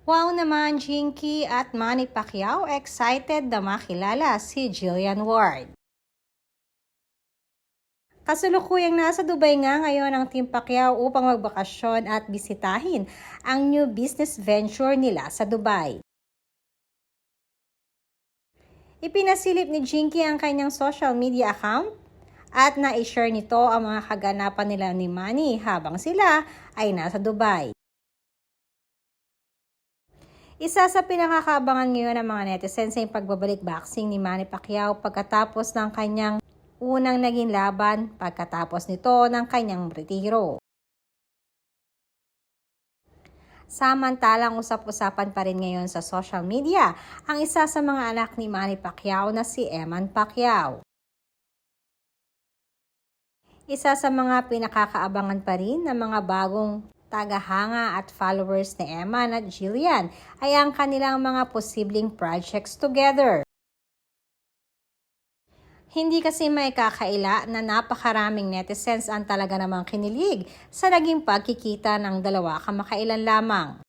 Wow naman, Jinky at Manny Pacquiao excited na makilala si Jillian Ward. Kasalukuyang nasa Dubai nga ngayon ang Team Pacquiao upang magbakasyon at bisitahin ang new business venture nila sa Dubai. Ipinasilip ni Jinky ang kanyang social media account at na-share nito ang mga kaganapan nila ni Manny habang sila ay nasa Dubai. Isa sa pinakakabangan ngayon ng mga netizens ay pagbabalik boxing ni Manny Pacquiao pagkatapos ng kanyang unang naging laban pagkatapos nito ng kanyang retiro. Samantalang usap-usapan pa rin ngayon sa social media ang isa sa mga anak ni Manny Pacquiao na si Eman Pacquiao. Isa sa mga pinakakaabangan pa rin ng mga bagong tagahanga at followers ni Eman at Jillian ay ang kanilang mga posibleng projects together. Hindi kasi may kakaila na napakaraming netizens ang talaga namang kinilig sa naging pagkikita ng dalawa kamakailan lamang.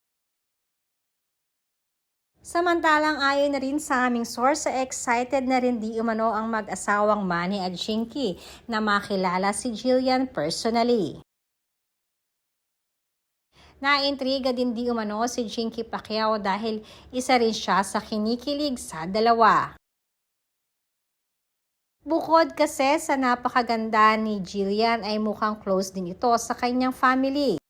Samantalang ayon na rin sa aming source, excited na rin di umano ang mag-asawang Manny at Jinky na makilala si Jillian personally. Naintriga din di umano si Jinky Pacquiao dahil isa rin siya sa kinikilig sa dalawa. Bukod kasi sa napakaganda ni Jillian ay mukhang close din ito sa kanyang family.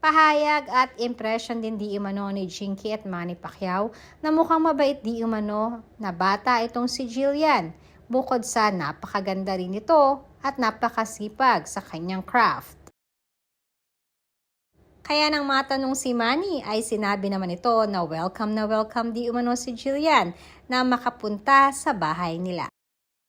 Pahayag at impression din di umano ni Jinky at Manny Pacquiao na mukhang mabait di umano na bata itong si Jillian. Bukod sa napakaganda rin ito at napakasipag sa kanyang craft. Kaya nang matanong si Manny ay sinabi naman ito na welcome di umano si Jillian na makapunta sa bahay nila.